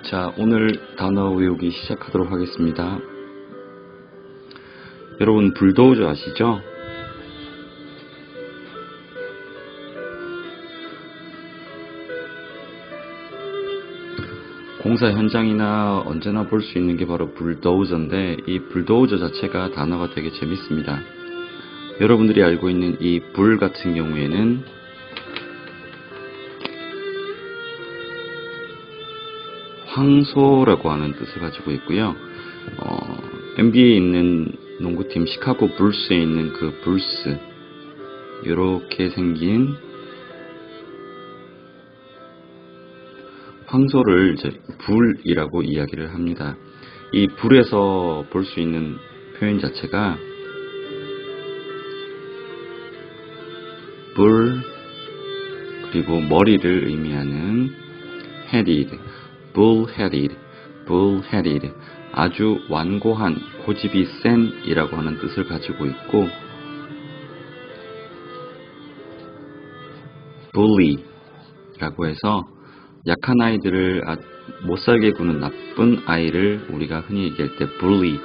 자, 오늘 단어 외우기 시작하도록 하겠습니다. 여러분, 불도저 아시죠? 공사 현장이나 언제나 볼 수 있는 게 바로 불도저인데, 이 불도저 자체가 단어가 되게 재밌습니다. 여러분들이 알고 있는 이 불 같은 경우에는 황소라고 하는 뜻을 가지고 있고요. NBA에 있는 농구팀 시카고 불스에 있는 그 불스, 이렇게 생긴 황소를 이제 불이라고 이야기를 합니다. 이 불에서 볼 수 있는 표현 자체가 불, 그리고 머리를 의미하는 headed, bull-headed, 아주 완고한, 고집이 센 이라고 하는 뜻을 가지고 있고, bully 라고 해서 약한 아이들을 못살게 구는 나쁜 아이를 우리가 흔히 얘기할 때 bully,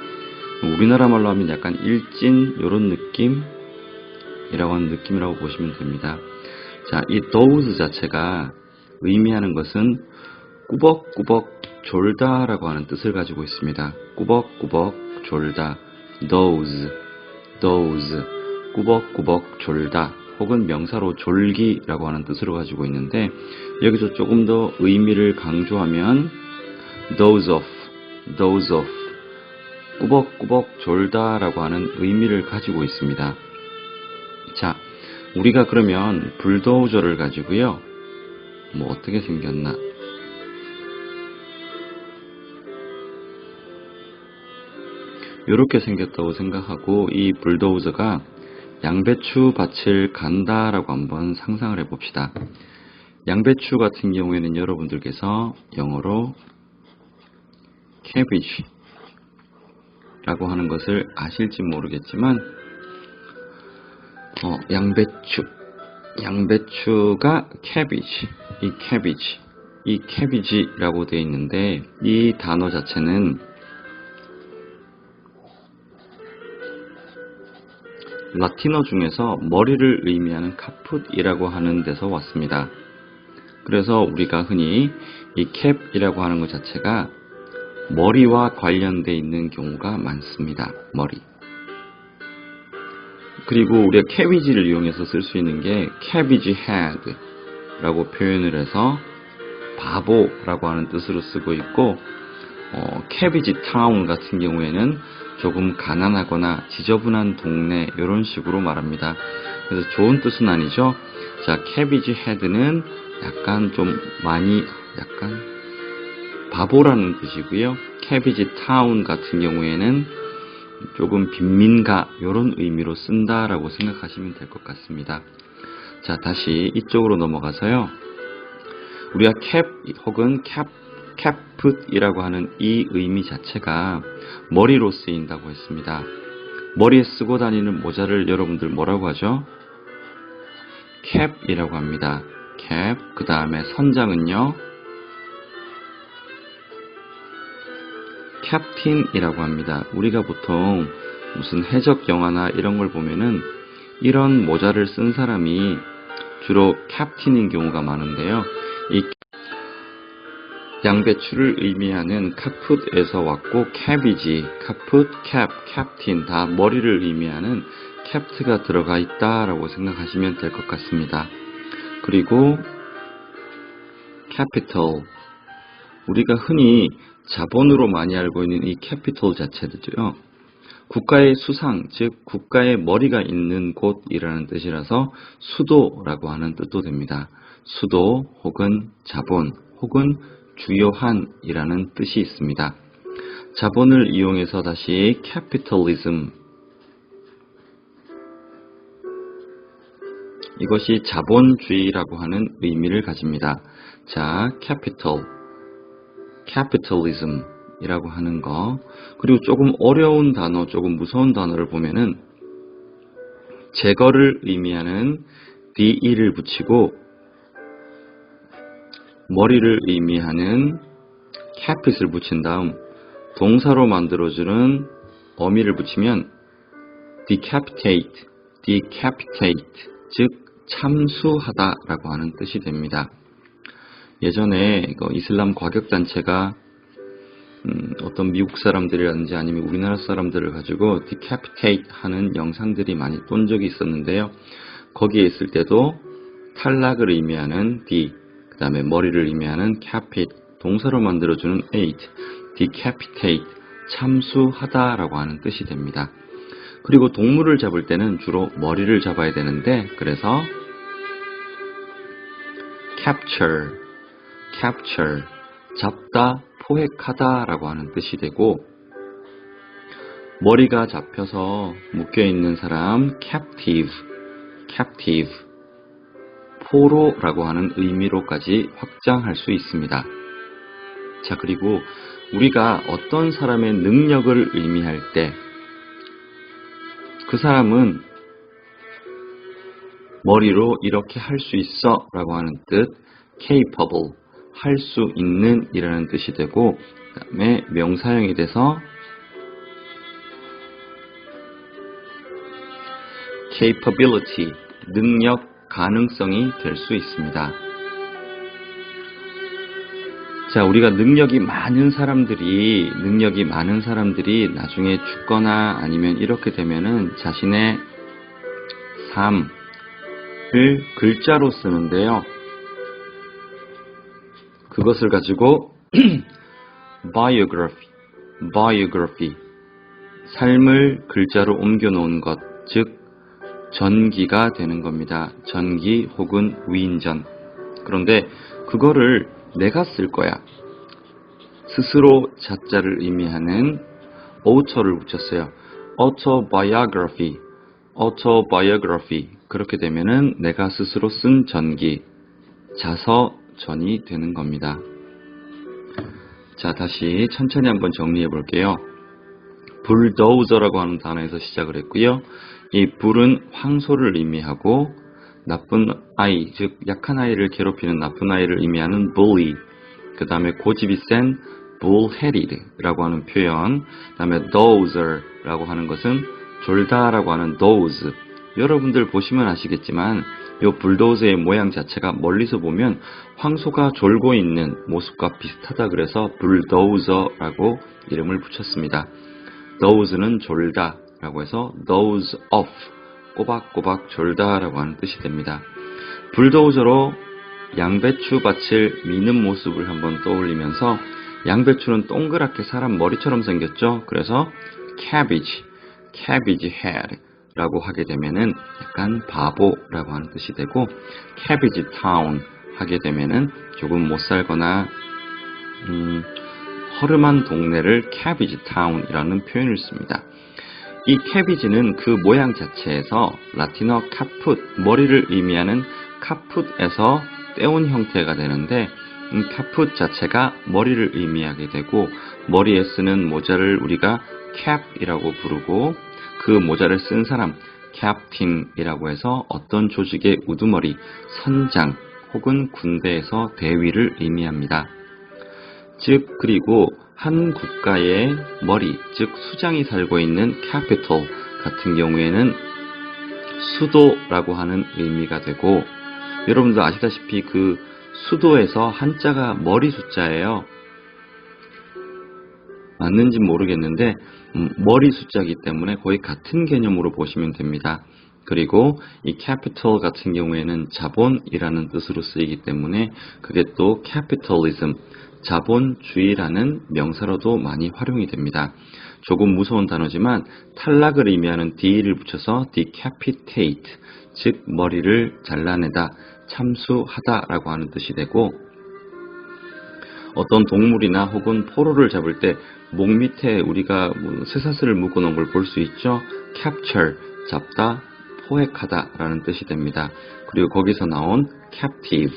우리나라 말로 하면 약간 일진 이런 느낌이라고 하는 느낌이라고 보시면 됩니다. 자, 이 doze 자체가 의미하는 것은 꾸벅꾸벅 졸다 라고 하는 뜻을 가지고 있습니다. 꾸벅꾸벅 졸다, doze, 꾸벅꾸벅 졸다, 혹은 명사로 졸기라고 하는 뜻으로 가지고 있는데, 여기서 조금 더 의미를 강조하면 doze off, 꾸벅꾸벅 졸다 라고 하는 의미를 가지고 있습니다. 자, 우리가 그러면 불도저를 가지고요, 뭐 어떻게 생겼나, 이렇게 생겼다고 생각하고 이 불도저가 양배추 밭을 간다라고 한번 상상을 해봅시다. 양배추 같은 경우에는 여러분들께서 영어로 cabbage라고 하는 것을 아실지 모르겠지만, 양배추가 cabbage, 이 cabbage라고 되어 있는데, 이 단어 자체는 라틴어 중에서 머리를 의미하는 카풋이라고 하는 데서 왔습니다. 그래서 우리가 흔히 이 캡이라고 하는 것 자체가 머리와 관련되어 있는 경우가 많습니다. 머리. 그리고 우리가 캐비지를 이용해서 쓸 수 있는 게 cabbage head라고 표현을 해서 바보라고 하는 뜻으로 쓰고 있고, cabbage town 같은 경우에는 조금 가난하거나 지저분한 동네, 이런 식으로 말합니다. 그래서 좋은 뜻은 아니죠. 자, cabbage head는 약간 바보라는 뜻이고요. cabbage town 같은 경우에는 조금 빈민가, 이런 의미로 쓴다라고 생각하시면 될 것 같습니다. 자, 다시 이쪽으로 넘어가서요, 우리가 cap 혹은 caput이라고 하는 이 의미 자체가 머리로 쓰인다고 했습니다. 머리에 쓰고 다니는 모자를 여러분들 뭐라고 하죠? cap이라고 합니다. cap. 그 다음에 선장은요, captain이라고 합니다. 우리가 보통 무슨 해적 영화나 이런 걸 보면은 이런 모자를 쓴 사람이 주로 captain인 경우가 많은데요. 이 양배추를 의미하는 caput에서 왔고, cabbage, caput, cap, captain 다 머리를 의미하는 capt가 들어가 있다라고 생각하시면 될 것 같습니다. 그리고 capital, 우리가 흔히 자본으로 많이 알고 있는 이 capital 자체도요, 국가의 수상, 즉 국가의 머리가 있는 곳이라는 뜻이라서 수도라고 하는 뜻도 됩니다. 수도 혹은 자본 혹은 주요한이라는 뜻이 있습니다. 자본을 이용해서 다시 capitalism, 이것이 자본주의라고 하는 의미를 가집니다. 자, capitalism이라고 하는 거, 그리고 조금 어려운 단어, 조금 무서운 단어를 보면은 제거를 의미하는 de를 붙이고 머리를 의미하는 capit을 붙인 다음 동사로 만들어주는 어미를 붙이면 decapitate, 즉 참수하다라고 하는 뜻이 됩니다. 예전에 이슬람 과격단체가 어떤 미국 사람들이라든지 아니면 우리나라 사람들을 가지고 decapitate 하는 영상들이 많이 본 적이 있었는데요. 거기에 있을 때도 탈락을 의미하는 d, 그 다음에 머리를 의미하는 capit, 동사로 만들어주는 ate, decapitate, 참수하다라고 하는 뜻이 됩니다. 그리고 동물을 잡을 때는 주로 머리를 잡아야 되는데 그래서 capture, 잡다, 포획하다 라고 하는 뜻이 되고 머리가 잡혀서 묶여있는 사람 captive, 포로라고 하는 의미로까지 확장할 수 있습니다. 자, 그리고 우리가 어떤 사람의 능력을 의미할 때 그 사람은 머리로 이렇게 할 수 있어 라고 하는 뜻 capable, 할 수 있는 이라는 뜻이 되고 그 다음에 명사형이 돼서 capability, 능력, 가능성이 될 수 있습니다. 자, 우리가 능력이 많은 사람들이 나중에 죽거나 아니면 이렇게 되면은 자신의 삶을 글자로 쓰는데요. 그것을 가지고 biography, 삶을 글자로 옮겨 놓은 것, 즉 전기가 되는 겁니다. 전기 혹은 위인전. 그런데 그거를 내가 쓸 거야. 스스로 자자를 의미하는 auto를 붙였어요. autobiography. 그렇게 되면은 내가 스스로 쓴 전기, 자서전이 되는 겁니다. 자, 다시 천천히 한번 정리해 볼게요. bulldozer라고 하는 단어에서 시작을 했고요. 이 불은 황소를 의미하고 나쁜 아이, 즉 약한 아이를 괴롭히는 나쁜 아이를 의미하는 bully, 그 다음에 고집이 센 bullheaded라고 하는 표현, 그 다음에 dozer라고 하는 것은 졸다라고 하는 doze. 여러분들 보시면 아시겠지만 이 불도저의 모양 자체가 멀리서 보면 황소가 졸고 있는 모습과 비슷하다 그래서 불도저라고 이름을 붙였습니다. doze는 졸다 라고 해서 doze off, 꼬박꼬박 졸다라고 하는 뜻이 됩니다. 불도저로 양배추 밭을 미는 모습을 한번 떠올리면서 양배추는 동그랗게 사람 머리처럼 생겼죠. 그래서 cabbage head 라고 하게 되면은 약간 바보라고 하는 뜻이 되고 cabbage town 하게 되면은 조금 못 살거나 허름한 동네를 cabbage town이라는 표현을 씁니다. 이 cabbage는 그 모양 자체에서 라틴어 caput, 머리를 의미하는 caput에서 떼온 형태가 되는데 caput 자체가 머리를 의미하게 되고 머리에 쓰는 모자를 우리가 cap이라고 부르고 그 모자를 쓴 사람 captain이라고 해서 어떤 조직의 우두머리, 선장 혹은 군대에서 대위를 의미합니다. 즉 그리고 한 국가의 머리, 즉 수장이 살고 있는 capital 같은 경우에는 수도라고 하는 의미가 되고 여러분도 아시다시피 그 수도에서 한자가 머리 숫자예요. 맞는지 모르겠는데 머리 숫자이기 때문에 거의 같은 개념으로 보시면 됩니다. 그리고 이 capital 같은 경우에는 자본이라는 뜻으로 쓰이기 때문에 그게 또 capitalism, 자본주의라는 명사로도 많이 활용이 됩니다. 조금 무서운 단어지만 탈락을 의미하는 d를 붙여서 decapitate, 즉 머리를 잘라내다, 참수하다 라고 하는 뜻이 되고 어떤 동물이나 혹은 포로를 잡을 때 목 밑에 우리가 쇠사슬을 묶어 놓은 걸 볼 수 있죠. capture, 잡다, 포획하다 라는 뜻이 됩니다. 그리고 거기서 나온 captive,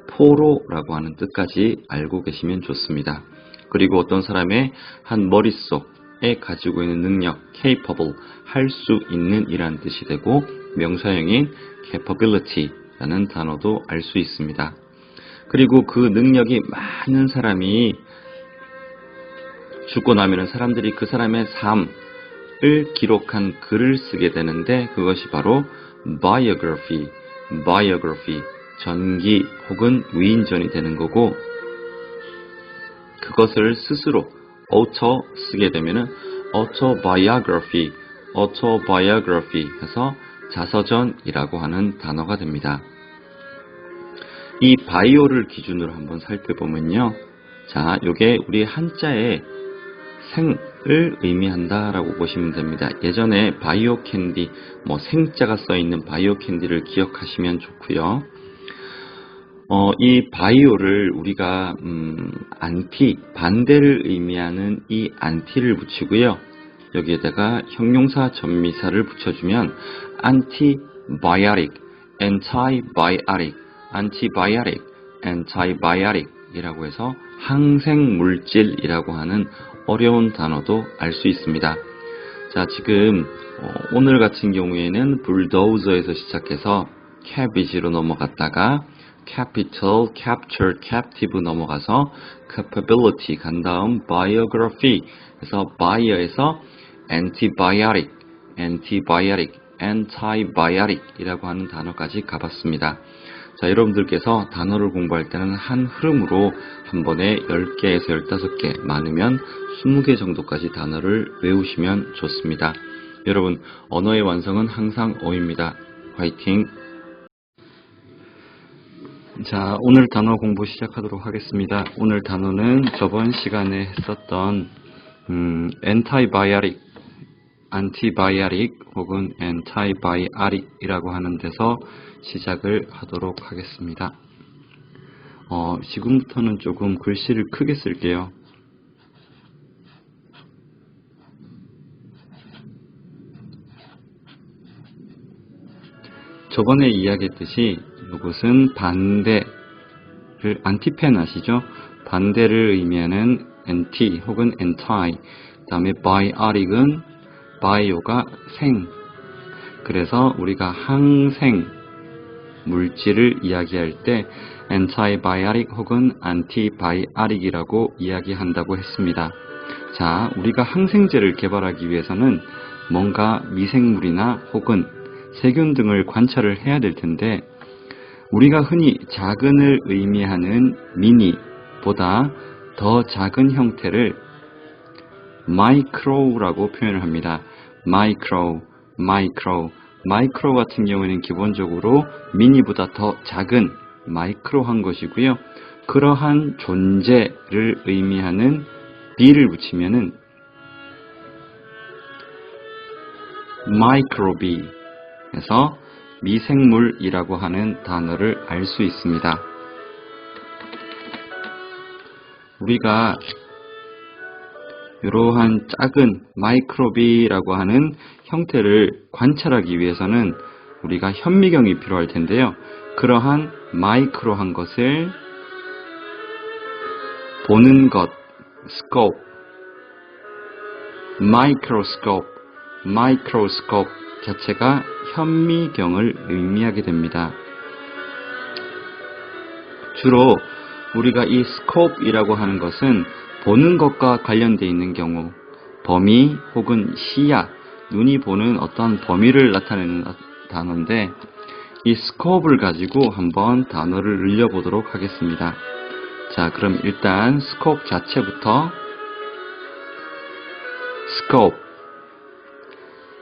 포로라고 하는 뜻까지 알고 계시면 좋습니다. 그리고 어떤 사람의 한 머릿속에 가지고 있는 능력, capable, 할 수 있는 이라는 뜻이 되고 명사형인 capability라는 단어도 알 수 있습니다. 그리고 그 능력이 많은 사람이 죽고 나면은 사람들이 그 사람의 삶을 기록한 글을 쓰게 되는데 그것이 바로 biography, 전기 혹은 위인전이 되는 거고 그것을 스스로 author 쓰게 되면은 autobiography 해서 자서전이라고 하는 단어가 됩니다. 이 바이오를 기준으로 한번 살펴보면요. 자, 요게 우리 한자의 생을 의미한다라고 보시면 됩니다. 예전에 바이오 캔디, 생자가 써 있는 바이오 캔디를 기억하시면 좋고요. 이 바이오를 우리가 반대를 의미하는 이 안티를 붙이고요. 여기에다가 형용사 전미사를 붙여주면 antibiotic 이라고 해서 항생물질이라고 하는 어려운 단어도 알 수 있습니다. 자, 지금 오늘 같은 경우에는 불도저에서 시작해서 cabbage로 넘어갔다가 capital, capture, captive 넘어가서 capability 간 다음 biography 그래서 bio에서 antibiotic 이라고 하는 단어까지 가봤습니다. 자, 여러분들께서 단어를 공부할 때는 한 흐름으로 한 번에 10개에서 15개, 많으면 20개 정도까지 단어를 외우시면 좋습니다. 여러분, 언어의 완성은 항상 어입니다. 화이팅! 자, 오늘 단어 공부 시작하도록 하겠습니다. 오늘 단어는 저번 시간에 했었던 antibiotic 혹은 antibiotic이라고 하는 데서 시작을 하도록 하겠습니다. 지금부터는 조금 글씨를 크게 쓸게요. 저번에 이야기했듯이 이것은 반대를 안티펜 아시죠? 반대를 의미하는 anti 혹은 anti 그 다음에 biotic은 bio가 생 그래서 우리가 항생 물질을 이야기할 때 antibiotic 혹은 antibiotic이라고 이야기한다고 했습니다. 자, 우리가 항생제를 개발하기 위해서는 뭔가 미생물이나 혹은 세균 등을 관찰을 해야 될 텐데 우리가 흔히 작은을 의미하는 미니보다 더 작은 형태를 마이크로라고 표현을 합니다. 마이크로 같은 경우에는 기본적으로 미니보다 더 작은 마이크로한 것이고요. 그러한 존재를 의미하는 B를 붙이면은 마이크로비에서 미생물이라고 하는 단어를 알 수 있습니다. 우리가 이러한 작은 마이크로비라고 하는 형태를 관찰하기 위해서는 우리가 현미경이 필요할 텐데요. 그러한 마이크로한 것을 보는 것, 스코프, 마이크로스코프 자체가 현미경을 의미하게 됩니다. 주로 우리가 이 스코프이라고 하는 것은 보는 것과 관련되어 있는 경우 범위 혹은 시야, 눈이 보는 어떤 범위를 나타내는 단어인데 이 스코프를 가지고 한번 단어를 늘려보도록 하겠습니다. 자, 그럼 일단 스코프 자체부터 스코프,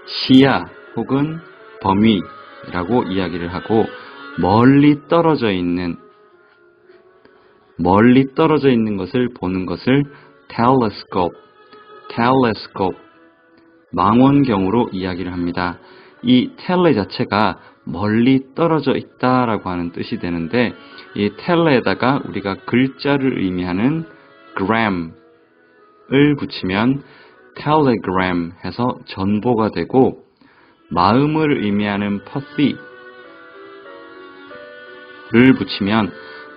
시야 혹은 범위라고 이야기를 하고 멀리 떨어져 있는 것을 보는 것을 텔레스코프, 망원경으로 이야기를 합니다. 이 텔레 자체가 멀리 떨어져 있다라고 하는 뜻이 되는데 이 텔레에다가 우리가 글자를 의미하는 gram을 붙이면 telegram 해서 전보가 되고 마음을 의미하는 pathy를 붙이면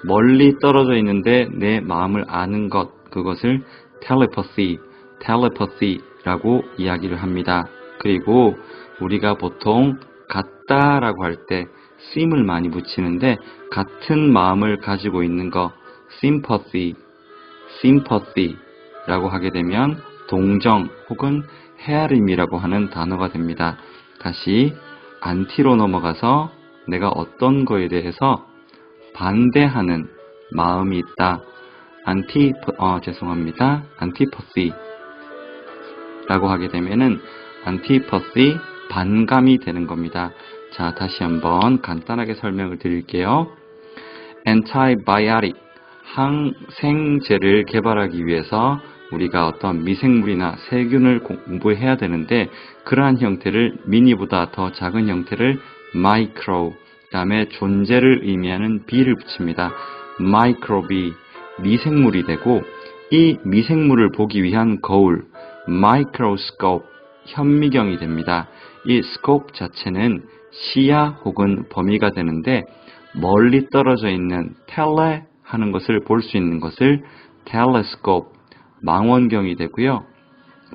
멀리 떨어져 있는데 내 마음을 아는 것, 그것을 telepathy라고 이야기를 합니다. 그리고 우리가 보통 같다라고 할 때 sim을 많이 붙이는데 같은 마음을 가지고 있는 거 sympathy 라고 하게 되면 동정 혹은 헤아림이라고 하는 단어가 됩니다. 다시 안티로 넘어가서 내가 어떤 거에 대해서 반대하는 마음이 있다. antipathy 라고 하게 되면은 antipathy, 반감이 되는 겁니다. 자, 다시 한번 간단하게 설명을 드릴게요. antibiotic, 항생제를 개발하기 위해서 우리가 어떤 미생물이나 세균을 공부해야 되는데 그러한 형태를 미니보다 더 작은 형태를 micro, 그 다음에 존재를 의미하는 b를 붙입니다. microbe, 미생물이 되고 이 미생물을 보기 위한 거울, microscope, 현미경이 됩니다. 이 scope 자체는 시야 혹은 범위가 되는데 멀리 떨어져 있는 tele 하는 것을 볼 수 있는 것을 telescope, 망원경이 되고요.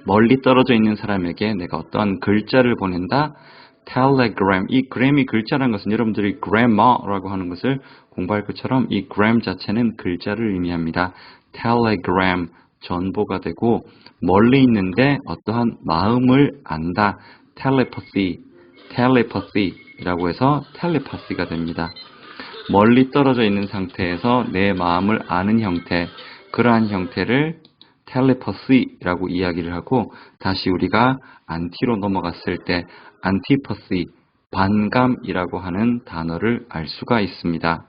멀리 떨어져 있는 사람에게 내가 어떠한 글자를 보낸다. telegram, 이 gram이 글자라는 것은 여러분들이 grammar라고 하는 것을 공부할 것처럼 이 gram 자체는 글자를 의미합니다. telegram, 전보가 되고 멀리 있는데 어떠한 마음을 안다. telepathy라고 해서 텔레파시가 됩니다. 멀리 떨어져 있는 상태에서 내 마음을 아는 형태, 그러한 형태를 텔레파시라고 이야기를 하고 다시 우리가 안티로 넘어갔을 때 antipathy, 반감이라고 하는 단어를 알 수가 있습니다.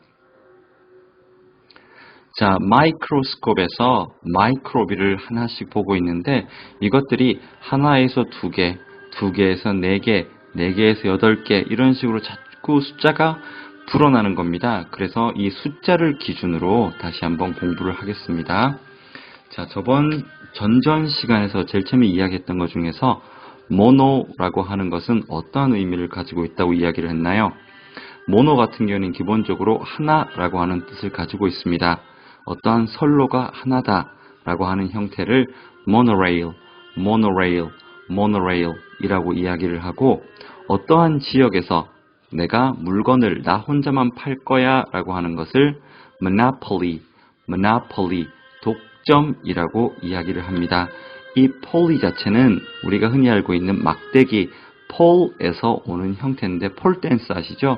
자, 마이크로스코프에서 마이크로비를 하나씩 보고 있는데 이것들이 하나에서 두 개, 두 개에서 네 개, 네 개에서 8개 이런 식으로 자꾸 숫자가 불어나는 겁니다. 그래서 이 숫자를 기준으로 다시 한번 공부를 하겠습니다. 자, 전전 시간에서 제일 처음에 이야기했던 것 중에서 모노라고 하는 것은 어떠한 의미를 가지고 있다고 이야기를 했나요? 모노 같은 경우는 기본적으로 하나라고 하는 뜻을 가지고 있습니다. 어떠한 선로가 하나다라고 하는 형태를 monorail 이라고 이야기를 하고 어떠한 지역에서 내가 물건을 나 혼자만 팔 거야 라고 하는 것을 monopoly, 독점이라고 이야기를 합니다. 이 poly 자체는 우리가 흔히 알고 있는 막대기, pole에서 오는 형태인데 폴 댄스 아시죠?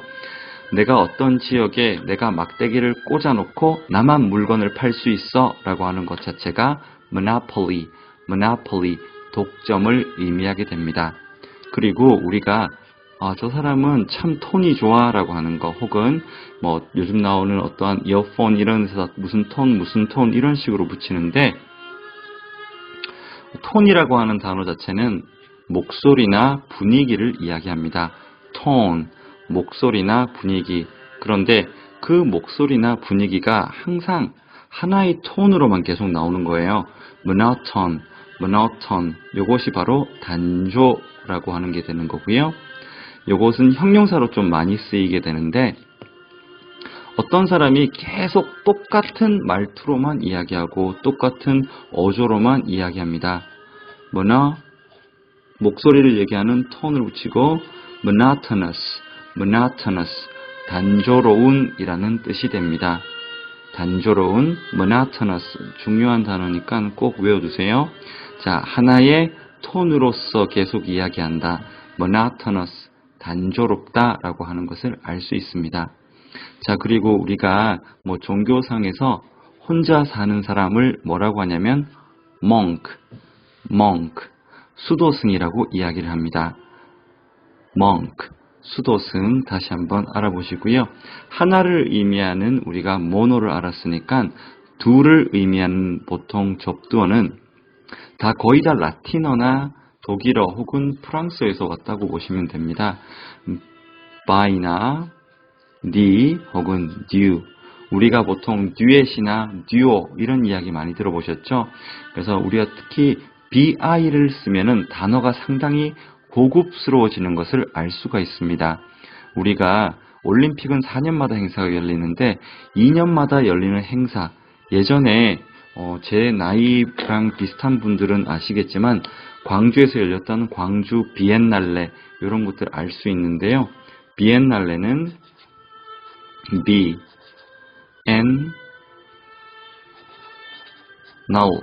내가 어떤 지역에 내가 막대기를 꽂아놓고 나만 물건을 팔 수 있어 라고 하는 것 자체가 monopoly, 독점을 의미하게 됩니다. 그리고 우리가 저 사람은 참 톤이 좋아 라고 하는 거 혹은 뭐 요즘 나오는 어떠한 이어폰 이런 데서 무슨 톤 이런 식으로 붙이는데 톤이라고 하는 단어 자체는 목소리나 분위기를 이야기합니다. 톤, 목소리나 분위기. 그런데 그 목소리나 분위기가 항상 하나의 톤으로만 계속 나오는 거예요. monoton. 요것이 바로 단조라고 하는 게 되는 거고요. 요것은 형용사로 좀 많이 쓰이게 되는데 어떤 사람이 계속 똑같은 말투로만 이야기하고 똑같은 어조로만 이야기합니다. 목소리를 얘기하는 톤을 붙이고 monotonous, 단조로운 이라는 뜻이 됩니다. 단조로운, monotonous, 중요한 단어니까 꼭 외워두세요. 자, 하나의 톤으로서 계속 이야기한다. monotonous, 단조롭다 라고 하는 것을 알 수 있습니다. 자, 그리고 우리가 종교상에서 혼자 사는 사람을 뭐라고 하냐면 monk, 수도승이라고 이야기를 합니다. monk, 수도승 다시 한번 알아보시고요. 하나를 의미하는 우리가 모노를 알았으니까 둘을 의미하는 보통 접두어는 다 거의 다 라틴어나 독일어 혹은 프랑스에서 왔다고 보시면 됩니다. by나 디 혹은 듀. 우리가 보통 듀엣이나 듀오 이런 이야기 많이 들어보셨죠? 그래서 우리가 특히 bi를 쓰면은 단어가 상당히 고급스러워지는 것을 알 수가 있습니다. 우리가 올림픽은 4년마다 행사가 열리는데 2년마다 열리는 행사, 예전에 제 나이랑 비슷한 분들은 아시겠지만 광주에서 열렸던 광주 비엔날레 이런 것들 알 수 있는데요. 비엔날레는 B, N, null,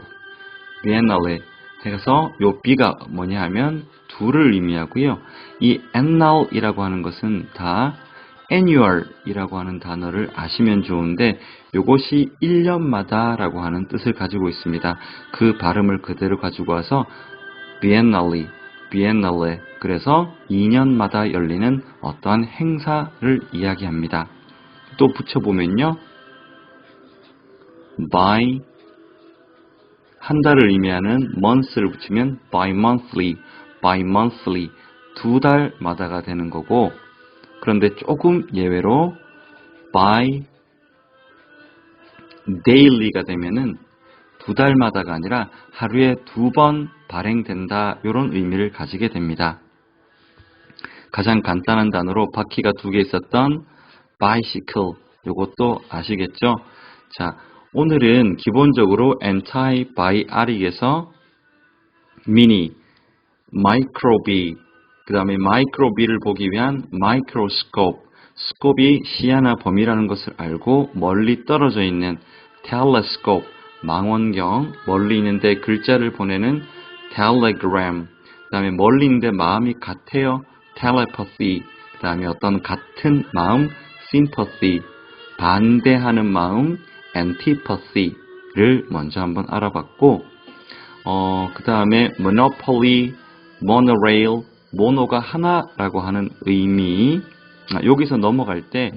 biennale 해서 요 B가 뭐냐 하면 두를 의미하고요. 이 annual이라고 하는 것은 다 annual이라고 하는 단어를 아시면 좋은데 요것이 1년마다 라고 하는 뜻을 가지고 있습니다. 그 발음을 그대로 가지고 와서 biennale, biennale 그래서 2년마다 열리는 어떠한 행사를 이야기합니다. 또 붙여보면요. by 한 달을 의미하는 month를 붙이면 bi-monthly, bi-monthly 두 달마다가 되는 거고 그런데 조금 예외로 bi-daily가 되면은 두 달마다가 아니라 하루에 2번 발행된다 이런 의미를 가지게 됩니다. 가장 간단한 단어로 바퀴가 2개 있었던 bicycle 이것도 아시겠죠? 자, 오늘은 기본적으로 anti-biotic에서 mini, microbe, 그 다음에 microbe를 보기 위한 microscope, scope이 시야나 범위라는 것을 알고 멀리 떨어져 있는 telescope, 망원경, 멀리 있는데 글자를 보내는 telegram, 그 다음에 멀리 있는데 마음이 같아요, telepathy, 그 다음에 어떤 같은 마음, sympathy, 반대하는 마음, antipathy를 먼저 한번 알아봤고 그 다음에 monopoly, monorail, 모노가 하나라고 하는 의미 여기서 넘어갈 때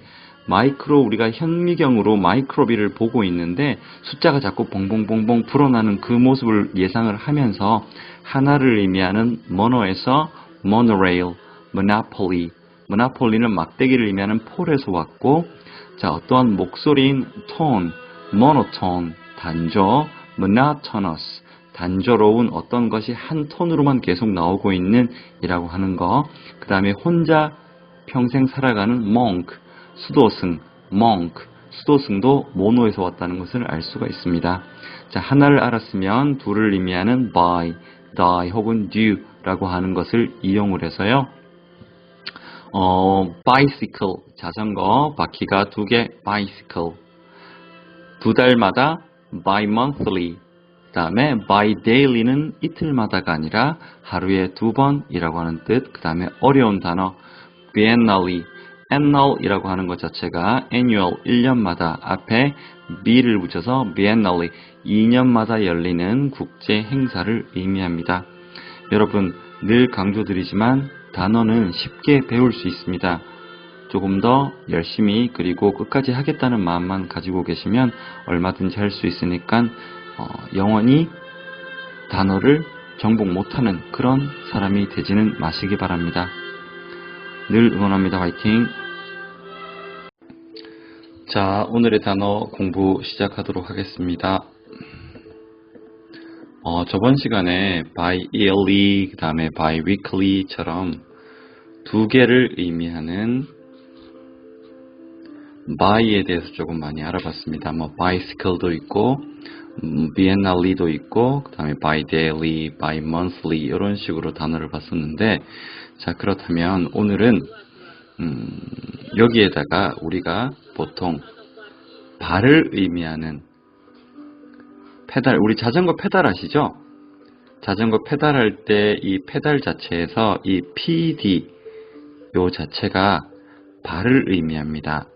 마이크로 우리가 현미경으로 마이크로비를 보고 있는데 숫자가 자꾸 봉봉봉봉 불어나는 그 모습을 예상을 하면서 하나를 의미하는 mono에서 monorail, monopoly, monopoly는 막대기를 의미하는 폴에서 왔고 자 어떠한 목소리인 tone, monotone, 단조, monotonous, 단조로운 어떤 것이 한 톤으로만 계속 나오고 있는 이라고 하는 거. 그 다음에 혼자 평생 살아가는 monk, 수도승, monk, 수도승도 모노에서 왔다는 것을 알 수가 있습니다. 자, 하나를 알았으면 둘을 의미하는 by, die 혹은 due라고 하는 것을 이용을 해서요. bicycle, 자전거, 바퀴가 2개, bicycle. 2달마다 bi-monthly, 그 다음에 bi-daily는 이틀마다가 아니라 하루에 2번이라고 하는 뜻, 그 다음에 어려운 단어 biennale, annual이라고 하는 것 자체가 annual, 1년마다 앞에 b를 붙여서 biennale, 2년마다 열리는 국제 행사를 의미합니다. 여러분 늘 강조드리지만 단어는 쉽게 배울 수 있습니다. 조금 더 열심히 그리고 끝까지 하겠다는 마음만 가지고 계시면 얼마든지 할 수 있으니까 영원히 단어를 정복 못하는 그런 사람이 되지는 마시기 바랍니다. 늘 응원합니다. 화이팅! 자, 오늘의 단어 공부 시작하도록 하겠습니다. 저번 시간에 bi-yearly, 그 다음에 bi-weekly처럼 2개를 의미하는 by에 대해서 조금 많이 알아봤습니다. bicycle도 있고, biennale도 있고, 그 다음에 bi-daily, bi-monthly 이런 식으로 단어를 봤었는데, 자 그렇다면 오늘은 여기에다가 우리가 보통 발을 의미하는 페달, 우리 자전거 페달 아시죠? 자전거 페달할 때 이 페달 자체에서 이 PD 요 자체가 발을 의미합니다.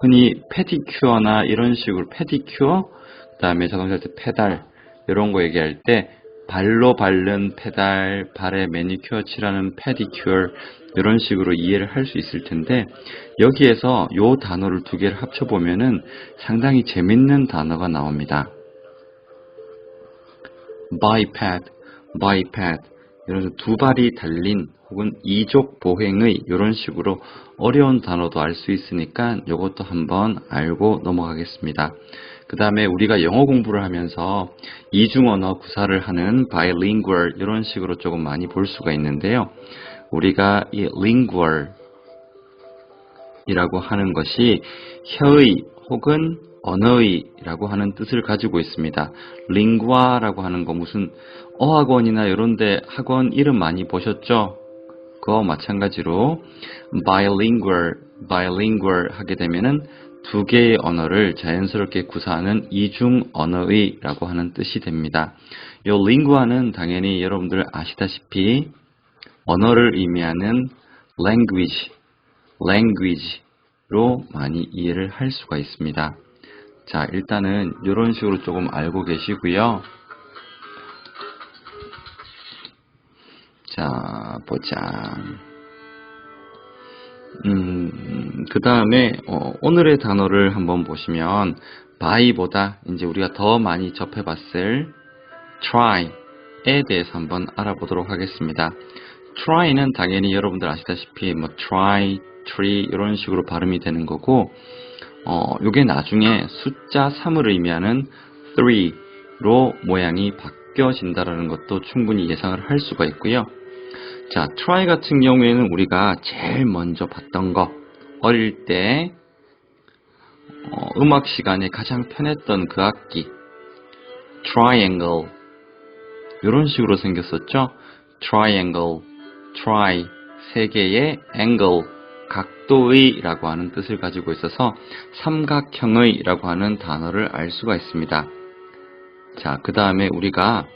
흔히 페디큐어나 이런 식으로 페디큐어, 그 다음에 자동차 할 때 페달 이런 거 얘기할 때 발로 밟는 페달, 발에 매니큐어 칠하는 페디큐어 이런 식으로 이해를 할 수 있을 텐데 여기에서 요 단어를 2개를 합쳐보면은 상당히 재밌는 단어가 나옵니다. biped, biped 이런 2발이 달린 혹은 이족 보행의 이런 식으로 어려운 단어도 알 수 있으니까 이것도 한번 알고 넘어가겠습니다. 그 다음에 우리가 영어 공부를 하면서 이중언어 구사를 하는 bilingual 이런 식으로 조금 많이 볼 수가 있는데요. 우리가 이 lingual 이라고 하는 것이 혀의 혹은 언어의라고 하는 뜻을 가지고 있습니다. lingua라고 하는 거 무슨 어학원이나 이런 데 학원 이름 많이 보셨죠? 그와 마찬가지로 bilingual 하게 되면은 두 개의 언어를 자연스럽게 구사하는 이중 언어의라고 하는 뜻이 됩니다. 요 링구아는 당연히 여러분들 아시다시피 언어를 의미하는 language로 많이 이해를 할 수가 있습니다. 자, 일단은 이런 식으로 조금 알고 계시고요. 자, 보자. 그 다음에 오늘의 단어를 한번 보시면 by보다 이제 우리가 더 많이 접해봤을 try에 대해서 한번 알아보도록 하겠습니다. try는 당연히 여러분들 아시다시피 뭐 try, tree 이런 식으로 발음이 되는 거고 요게 나중에 숫자 3을 의미하는 3로 모양이 바뀌어진다라는 것도 충분히 예상을 할 수가 있고요. 자, try 같은 경우에는 우리가 제일 먼저 봤던 거, 어릴 때 음악 시간에 가장 편했던 그 악기, triangle 이런 식으로 생겼었죠. triangle, try, 세 개의 angle, 각도의 라고 하는 뜻을 가지고 있어서 삼각형의 라고 하는 단어를 알 수가 있습니다. 자, 그 다음에 우리가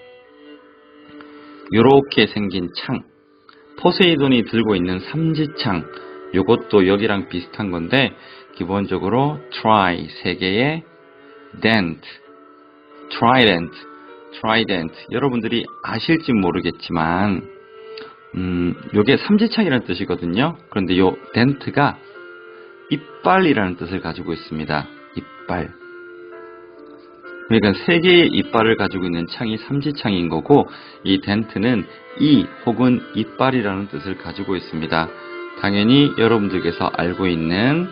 이렇게 생긴 창, 포세이돈이 들고 있는 삼지창, 요것도 여기랑 비슷한 건데 기본적으로 try, 세 개의 dent, trident 여러분들이 아실지 모르겠지만 요게 삼지창이라는 뜻이거든요. 그런데 요 dent가 이빨이라는 뜻을 가지고 있습니다. 이빨. 그러니까 세 개의 이빨을 가지고 있는 창이 삼지창인 거고 이 dent는 이 혹은 이빨이라는 뜻을 가지고 있습니다. 당연히 여러분들께서 알고 있는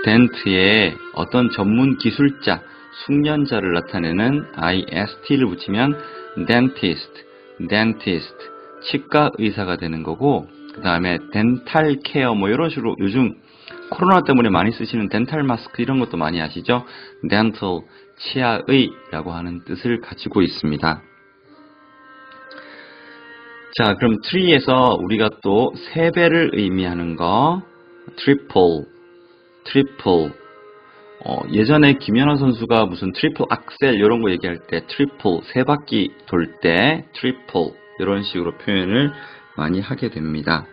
dent의 어떤 전문 기술자, 숙련자를 나타내는 ist를 붙이면 dentist, 치과 의사가 되는 거고 그 다음에 덴탈 케어 뭐 이런 식으로 요즘 코로나 때문에 많이 쓰시는 덴탈 마스크 이런 것도 많이 아시죠? dental, 치아의라고 하는 뜻을 가지고 있습니다. 자, 그럼 tree에서 우리가 또 세 배를 의미하는 거 triple. 예전에 김연아 선수가 무슨 트리플 악셀 이런 거 얘기할 때 트리플 세 바퀴 돌 때 트리플 이런 식으로 표현을 많이 하게 됩니다.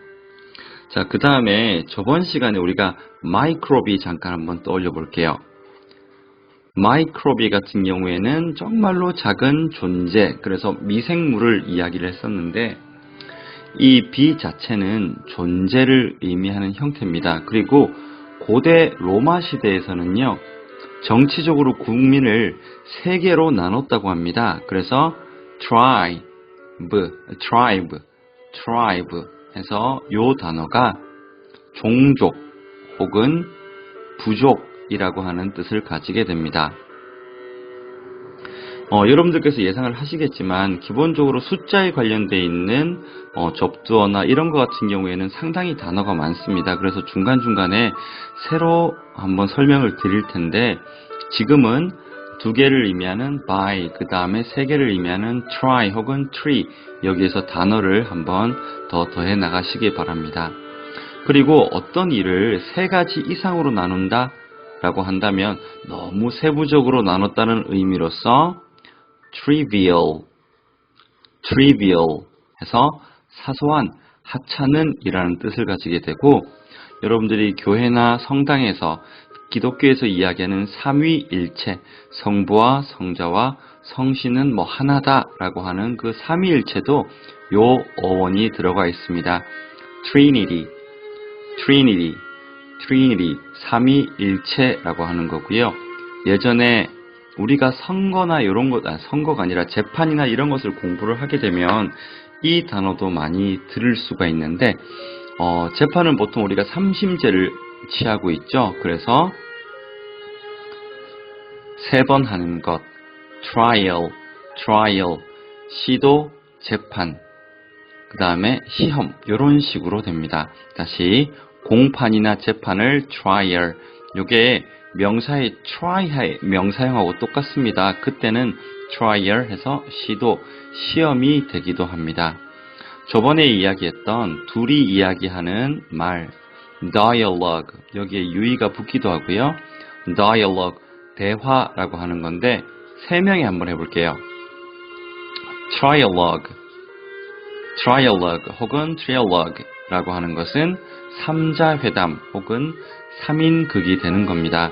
자, 그 다음에 저번 시간에 우리가 마이크로비 잠깐 한번 떠올려 볼게요. 마이크로비 같은 경우에는 정말로 작은 존재, 그래서 미생물을 이야기를 했었는데 이 비 자체는 존재를 의미하는 형태입니다. 그리고 고대 로마 시대에서는요, 정치적으로 국민을 세 개로 나눴다고 합니다. 그래서 tribe 해서 요 단어가 종족 혹은 부족이라고 하는 뜻을 가지게 됩니다. 여러분들께서 예상을 하시겠지만 기본적으로 숫자에 관련되어 있는 접두어나 이런 것 같은 경우에는 상당히 단어가 많습니다. 그래서 중간중간에 새로 한번 설명을 드릴 텐데 지금은 두 개를 의미하는 by, 그 다음에 세 개를 의미하는 try 혹은 tree 여기에서 단어를 한번 더 더해 나가시기 바랍니다. 그리고 어떤 일을 세 가지 이상으로 나눈다 라고 한다면 너무 세부적으로 나눴다는 의미로서 trivial 해서 사소한, 하찮은 이라는 뜻을 가지게 되고 여러분들이 교회나 성당에서 기독교에서 이야기하는 삼위일체, 성부와 성자와 성신은 뭐 하나다 라고 하는 그 삼위일체도 요 어원이 들어가 있습니다. Trinity, 삼위일체라고 하는 거고요. 예전에 우리가 선거나 이런 것, 선거가 아니라 재판이나 이런 것을 공부를 하게 되면 이 단어도 많이 들을 수가 있는데 재판은 보통 우리가 삼심제를 취하고 있죠. 그래서 세 번 하는 것, trial, 시도, 재판, 그 다음에 시험 이런 식으로 됩니다. 다시 공판이나 재판을 trial, 요게 명사의 try 명사형하고 똑같습니다. 그때는 trial 해서 시도, 시험이 되기도 합니다. 저번에 이야기했던 둘이 이야기하는 말, dialogue, 여기에 유의가 붙기도 하고요. dialogue, 대화라고 하는 건데 세 명이 한번 해볼게요. trialogue, 혹은 trialogue라고 하는 것은 3자 회담 혹은 3인극이 되는 겁니다.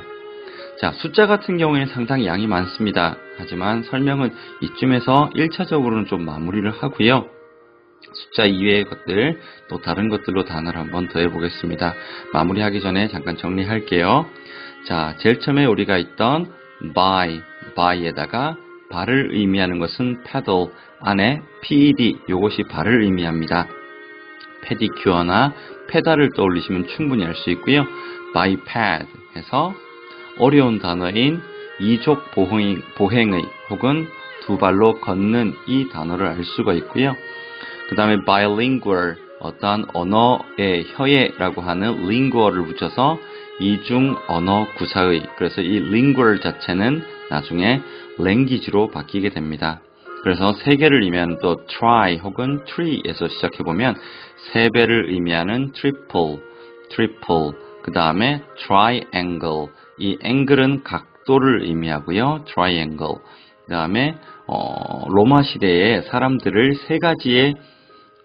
자, 숫자 같은 경우에는 상당히 양이 많습니다. 하지만 설명은 이쯤에서 1차적으로는 좀 마무리를 하고요. 숫자 이외의 것들, 또 다른 것들로 단어를 한번 더 해보겠습니다. 마무리하기 전에 잠깐 정리할게요. 자, 제일 처음에 우리가 있던 by에다가 발을 의미하는 것은 pedal, 안에 ped, 요것이 발을 의미합니다. 페디큐어나 페달을 떠올리시면 충분히 알 수 있고요. biped 해서 어려운 단어인 이족 보행의 혹은 두 발로 걷는 이 단어를 알 수가 있고요. 그 다음에 bilingual, 어떠한 언어의 혀에라고 하는 lingual을 붙여서 이중 언어 구사의, 그래서 이 lingual 자체는 나중에 language로 바뀌게 됩니다. 그래서 세 개를 의미하는 또 try 혹은 tree에서 시작해보면 세 배를 의미하는 triple, 그 다음에 triangle, 이 angle은 각도를 의미하고요. triangle. 그 다음에 로마 시대에 사람들을 세 가지의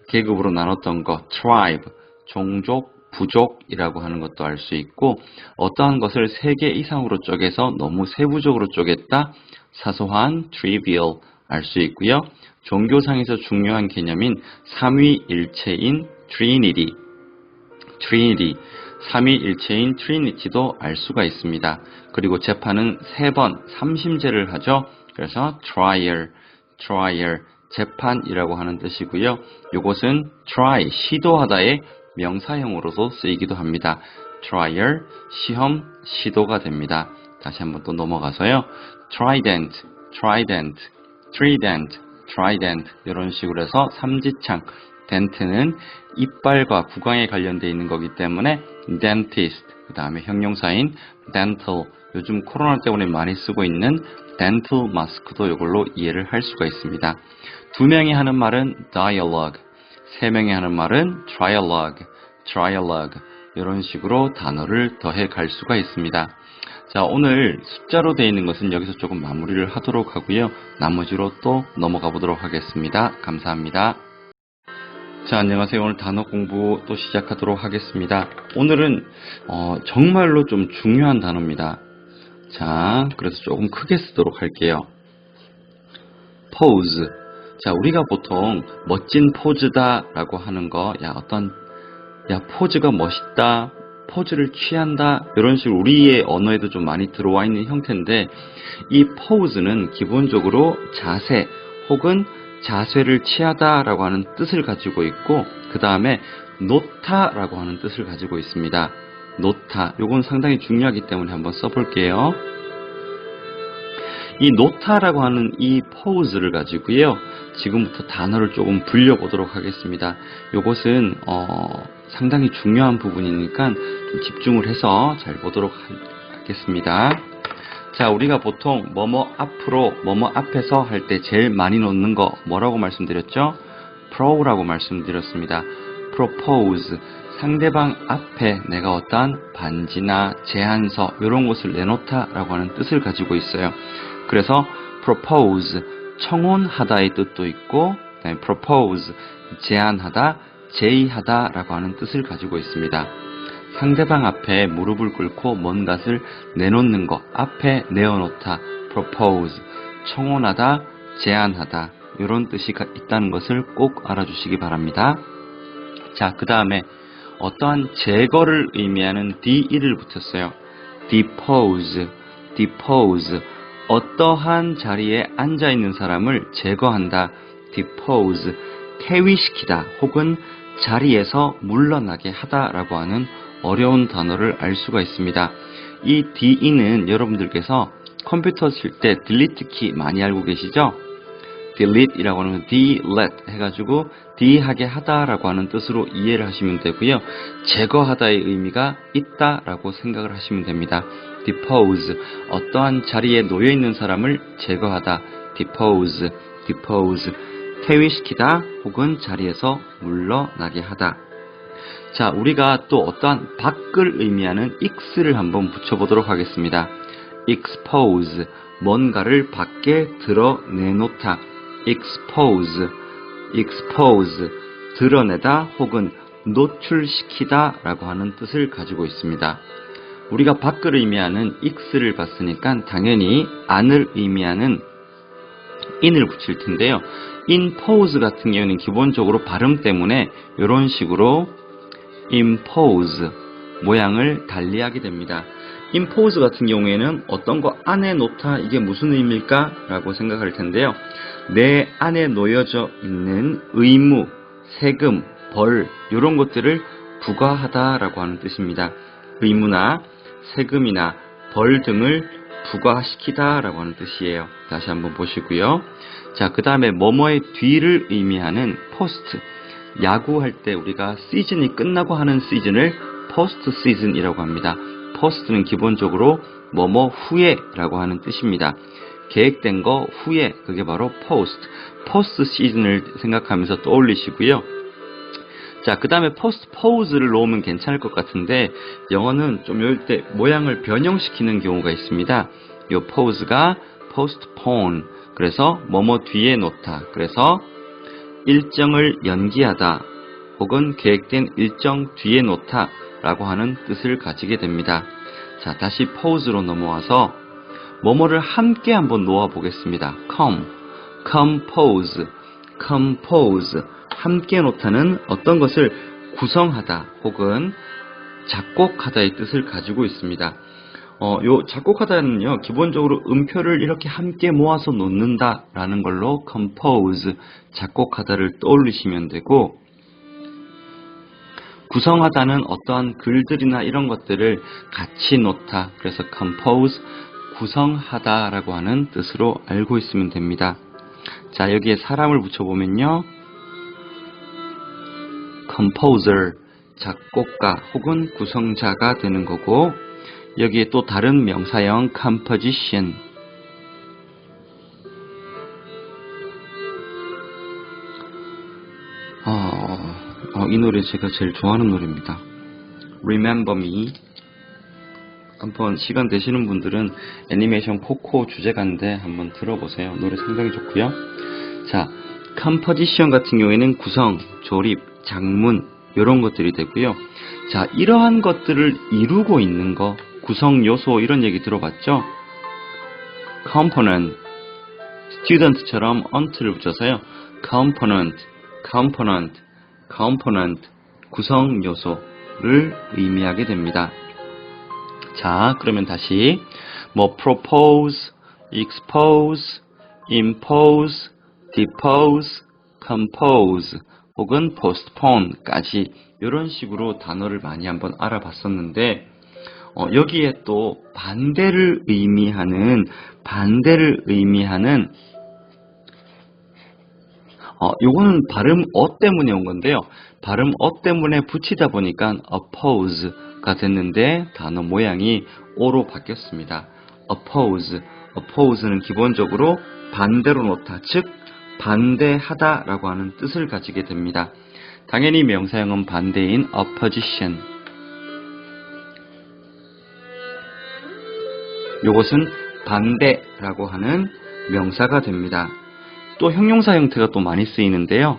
계급으로 나눴던 것, tribe, 종족, 부족이라고 하는 것도 알 수 있고, 어떠한 것을 세 개 이상으로 쪼개서 너무 세부적으로 쪼갰다, 사소한 trivial 알 수 있고요. 종교상에서 중요한 개념인 삼위일체인 Trinity, 삼위일체인 Trinity도 알 수가 있습니다. 그리고 재판은 3번, 3심제를 하죠. 그래서 trial, 재판이라고 하는 뜻이고요. 이것은 try, 시도하다의 명사형으로도 쓰이기도 합니다. trial, 시험, 시도가 됩니다. 다시 한번 또 넘어가서요. trident, 이런 식으로 해서 삼지창, dent는 이빨과 구강에 관련되어 있는 거기 때문에 dentist, 그 다음에 형용사인 dental, 요즘 코로나 때문에 많이 쓰고 있는 dental 마스크도 이걸로 이해를 할 수가 있습니다. 두 명이 하는 말은 dialogue, 세 명이 하는 말은 trialogue, 이런 식으로 단어를 더해 갈 수가 있습니다. 자, 오늘 숫자로 되어 있는 것은 여기서 조금 마무리를 하도록 하고요. 나머지로 또 넘어가 보도록 하겠습니다. 감사합니다. 자, 안녕하세요. 오늘 단어 공부 또 시작하도록 하겠습니다. 오늘은 정말로 좀 중요한 단어입니다. 자, 그래서 조금 크게 쓰도록 할게요. pose. 자, 우리가 보통 멋진 포즈다 라고 하는 거, 포즈가 멋있다, 포즈를 취한다, 이런 식으로 우리의 언어에도 좀 많이 들어와 있는 형태인데, 이 pose는 기본적으로 자세 혹은 자세를 취하다 라고 하는 뜻을 가지고 있고, 그 다음에 놓다라고 하는 뜻을 가지고 있습니다. 놓다, 요건 상당히 중요하기 때문에 한번 써볼게요. 이 놓다라고 하는 이 포즈를 가지고요, 지금부터 단어를 조금 불려보도록 하겠습니다. 요것은 상당히 중요한 부분이니까 좀 집중을 해서 잘 보도록 하겠습니다. 자, 우리가 보통 뭐뭐 앞으로, 뭐뭐 앞에서 할 때 제일 많이 놓는 거 뭐라고 말씀드렸죠? pro라고 말씀드렸습니다. propose, 상대방 앞에 내가 어떠한 반지나 제안서 이런 것을 내놓다 라고 하는 뜻을 가지고 있어요. 그래서 propose, 청혼하다의 뜻도 있고, propose, 제안하다, 제의하다 라고 하는 뜻을 가지고 있습니다. 상대방 앞에 무릎을 꿇고 뭔가를 내놓는 것, 앞에 내어놓다, propose, 청혼하다, 제안하다, 이런 뜻이 있다는 것을 꼭 알아주시기 바랍니다. 자, 그 다음에 어떠한 제거를 의미하는 de를 붙였어요. depose, 어떠한 자리에 앉아있는 사람을 제거한다, depose, 퇴위시키다 혹은 자리에서 물러나게 하다라고 하는 어려운 단어를 알 수가 있습니다. 이 de는 여러분들께서 컴퓨터 칠 때 delete 키 많이 알고 계시죠? delete이라고 하는 delete 해가지고 D하게 하다라고 하는 뜻으로 이해를 하시면 되고요. 제거하다의 의미가 있다라고 생각을 하시면 됩니다. depose, 어떠한 자리에 놓여 있는 사람을 제거하다, depose, 퇴위시키다 혹은 자리에서 물러나게 하다. 자, 우리가 또 어떠한 밖을 의미하는 x를 한번 붙여보도록 하겠습니다. expose, 뭔가를 밖에 드러내놓다. expose, expose, 드러내다 혹은 노출시키다 라고 하는 뜻을 가지고 있습니다. 우리가 밖을 의미하는 x를 봤으니까 당연히 안을 의미하는 in을 붙일 텐데요. impose 같은 경우는 기본적으로 발음 때문에 이런 식으로 impose, 모양을 달리하게 됩니다. impose 같은 경우에는 어떤 거 안에 놓다, 이게 무슨 의미일까? 라고 생각할 텐데요. 내 안에 놓여져 있는 의무, 세금, 벌, 이런 것들을 부과하다 라고 하는 뜻입니다. 의무나 세금이나 벌 등을 부과시키다 라고 하는 뜻이에요. 다시 한번 보시고요. 자, 그 다음에 뭐뭐의 뒤를 의미하는 post. 야구할 때 우리가 시즌이 끝나고 하는 시즌을 post season이라고 합니다. post는 기본적으로 뭐뭐 후에 라고 하는 뜻입니다. 계획된 거 후에, 그게 바로 post. post season을 생각하면서 떠올리시고요. 자, 그 다음에 postpose를 놓으면 괜찮을 것 같은데 영어는 좀 이럴 때 모양을 변형시키는 경우가 있습니다. 이 pose가 postpone, 그래서 뭐뭐 뒤에 놓다, 그래서 일정을 연기하다 혹은 계획된 일정 뒤에 놓다 라고 하는 뜻을 가지게 됩니다. 자, 다시 pose로 넘어와서 뭐뭐를 함께 한번 놓아 보겠습니다. compose, compose, 함께 놓다는 어떤 것을 구성하다 혹은 작곡하다의 뜻을 가지고 있습니다. 요 작곡하다는요, 기본적으로 음표를 이렇게 함께 모아서 놓는다 라는 걸로 compose, 작곡하다를 떠올리시면 되고, 구성하다는 어떠한 글들이나 이런 것들을 같이 놓다, 그래서 compose, 구성하다 라고 하는 뜻으로 알고 있으면 됩니다. 자, 여기에 사람을 붙여보면요, composer, 작곡가 혹은 구성자가 되는 거고, 여기에 또 다른 명사형 composition, 이 노래 제가 제일 좋아하는 노래입니다. Remember Me. 한번 시간 되시는 분들은 애니메이션 코코 주제가인데 한번 들어보세요. 노래 상당히 좋고요. 자, composition 같은 경우에는 구성, 조립, 작문 이런 것들이 되고요. 자, 이러한 것들을 이루고 있는 거, 구성 요소 이런 얘기 들어봤죠? component, student처럼 ont를 붙여서요. component, 구성 요소를 의미하게 됩니다. 자, 그러면 다시 propose, expose, impose, depose, compose 혹은 postpone까지 이런 식으로 단어를 많이 한번 알아봤었는데, 여기에 또 반대를 의미하는 요거는 발음 때문에 온 건데요. 발음 때문에 붙이다 보니까 oppose가 됐는데 단어 모양이 o로 바뀌었습니다. oppose는 기본적으로 반대로 놓다, 즉 반대하다 라고 하는 뜻을 가지게 됩니다. 당연히 명사형은 반대인 opposition. 요것은 반대라고 하는 명사가 됩니다. 또 형용사 형태가 또 많이 쓰이는데요.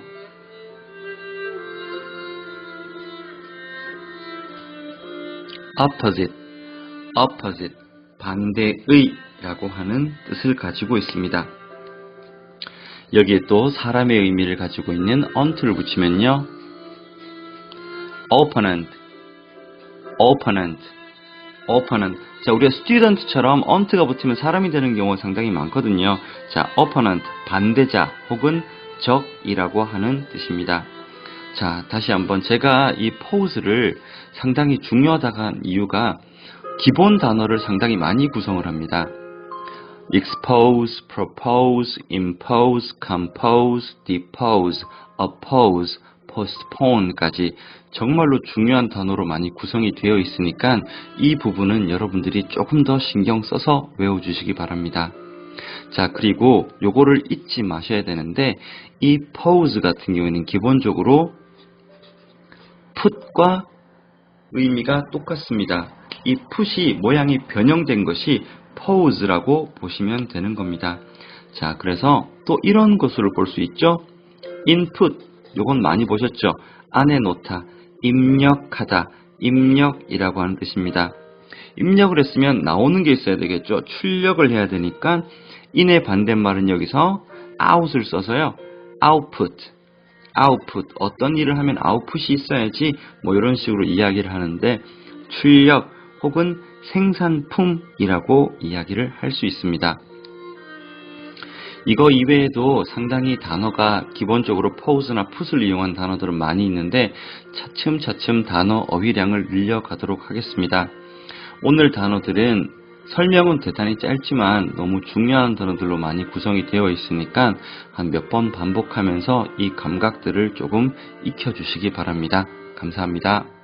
opposite, 반대의 라고 하는 뜻을 가지고 있습니다. 여기에 또 사람의 의미를 가지고 있는 ont를 붙이면요, opponent. 자, 우리가 student처럼 ont가 붙으면 사람이 되는 경우가 상당히 많거든요. 자, opponent, 반대자 혹은 적이라고 하는 뜻입니다. 자, 다시 한번 제가 이 pose를 상당히 중요하다고 한 이유가 기본 단어를 상당히 많이 구성을 합니다. expose, propose, impose, compose, depose, oppose, postpone까지 정말로 중요한 단어로 많이 구성이 되어 있으니까 이 부분은 여러분들이 조금 더 신경 써서 외워주시기 바랍니다. 자, 그리고 요거를 잊지 마셔야 되는데, 이 pose 같은 경우에는 기본적으로 put과 의미가 똑같습니다. 이 put이 모양이 변형된 것이 pose라고 보시면 되는 겁니다. 자, 그래서 또 이런 것으로 볼 수 있죠. input, 요건 많이 보셨죠. 안에 놓다, 입력하다, 입력이라고 하는 뜻입니다. 입력을 했으면 나오는 게 있어야 되겠죠. 출력을 해야 되니까 in의 반대말은 여기서 out을 써서요. output, 어떤 일을 하면 output이 있어야지 뭐 이런 식으로 이야기를 하는데 출력 혹은 생산품이라고 이야기를 할 수 있습니다. 이거 이외에도 상당히 단어가 기본적으로 pose나 put을 이용한 단어들은 많이 있는데 차츰차츰 단어 어휘량을 늘려가도록 하겠습니다. 오늘 단어들은 설명은 대단히 짧지만 너무 중요한 단어들로 많이 구성이 되어 있으니까 한 몇 번 반복하면서 이 감각들을 조금 익혀주시기 바랍니다. 감사합니다.